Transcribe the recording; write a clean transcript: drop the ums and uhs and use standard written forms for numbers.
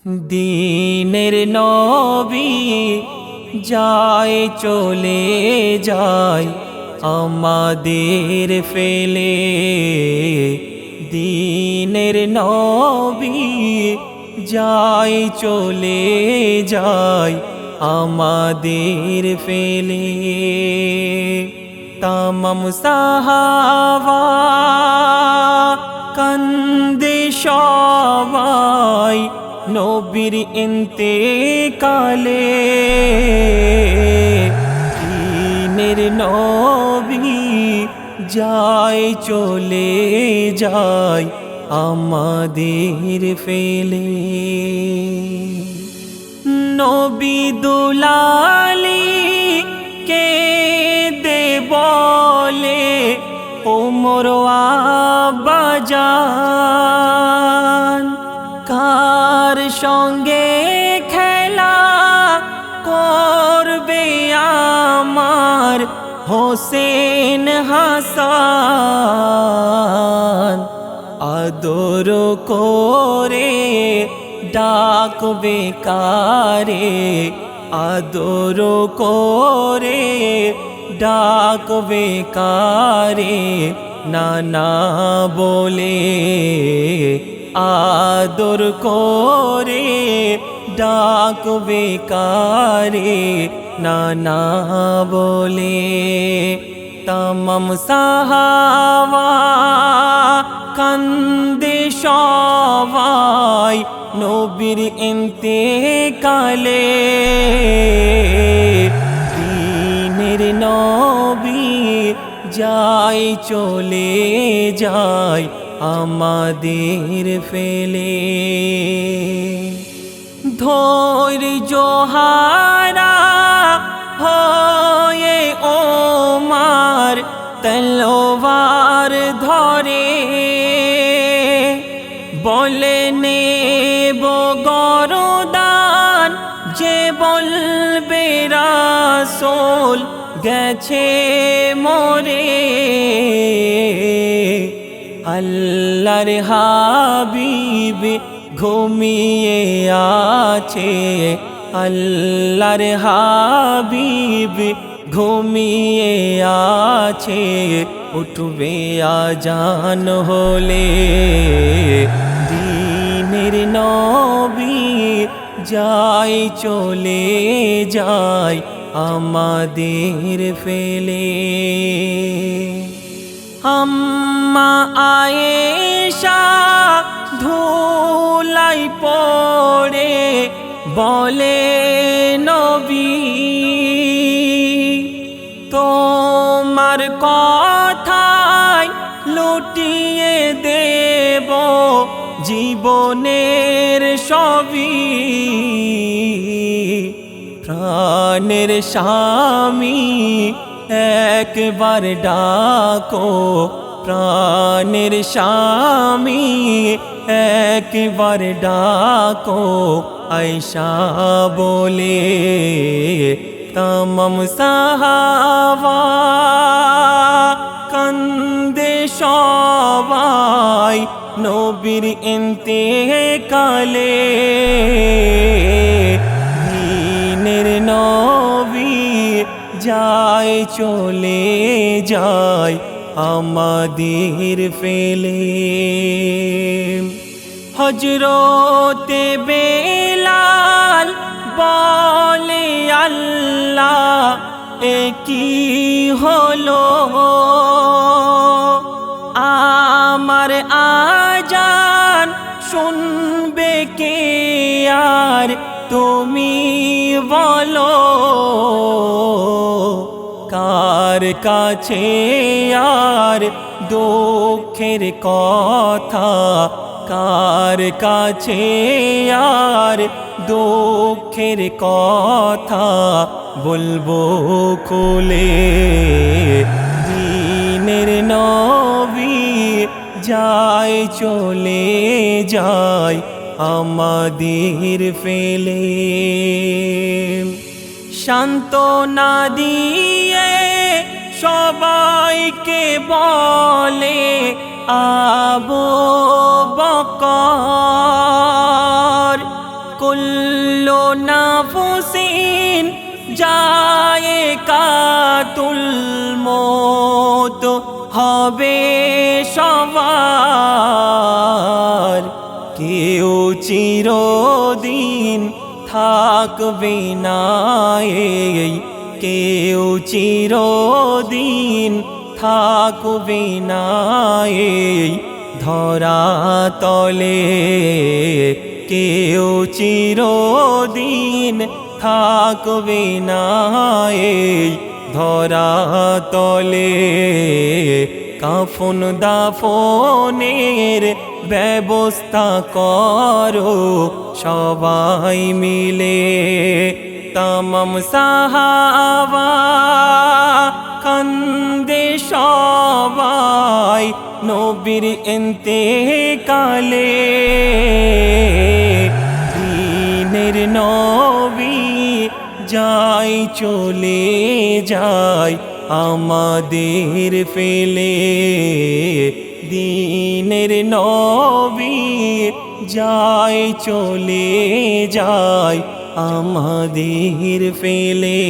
দীনের নবী যায় চলে যায় আমাদের ফেলে। দীনের নবী যায় চলে যায় আমাদের ফেলে। তামাম সাহাবা কান্দে সবাই নবীর ইন্তেকালে। দীনের নবী যায় চলে যায় আমাদের ফেলে। নবী দুলালি কে দে বলে ওমর আব্বাজান, কার সঙ্গে খেলা করবে আমার হোসেন হাসান। আদর করে ডাকবে কারে, আদর করে ডাকবে কারে, নানা বলে আদর করে ডাকবে কারে, নানা বলে। তামাম সাহাবা কান্দে সবাই নবীর ইন্তেকালে। দীনের নবী যায় চলে যায় আমাদের ফেলে। ধৈর্য হারা হয়ে ওমর তলোয়ার ধরে, বলে নেব গরদান যে বলবে রাসূল গেছে মরে। আল্লাহর হাবিব ঘুমিয়ে আছে, আল্লাহর হাবিব ঘুমিয়ে আছে, উঠবে আজান হলে। দীনের নবী যায় চলে যায় আমাদের ফেলে। আম্মা আয়েশা ধুলাই পড়ে বলে নবী, তোমার কথায় লুটিয়ে দেব জীবনের সবই। প্রাণের স্বামী একবার ডাকো, প্রাণের স্বামী একবার ডাকো আয়েশা বলে। তামাম সাহাবা কান্দে সবাই নবীর ইন্তেকালে। দীনের নবী যায় চলে যায় আমাদের ফেলে। হযরতে বেলাল বলে আল্লাহ এ কি হলো, আমার আজান শুনবে কে আর তুমি বলো। কার কাছে আর দুঃখের কথা, কার কাছে আর দুঃখের কথা বলবো খুলে। দীনের নবী যায় চলে যায় আমাদের ফেলে। সান্ত্বনা দিয়ে সবাইকে বলে আবু বকর কুল্লু নাফসিন যায়েকাতুল মৌত হবে সবার, কেউ চিরদিন থাকবে না, কেউ চিরদিন থাকবে না ধরা তলে, কেউ চিরদিন থাকবে না ধরা তলে। কাফন দাফনের ব্যবস্থা করো সবাই মিলে, তামাম সাহাবা কান্দে সবাই নবীর ইন্তেকালে, দ্বীনের নবী যাই চলে যায় আমাদের ফেলে, দ্বীনের নবী যাই চলে যায় আমাদের ফেলে।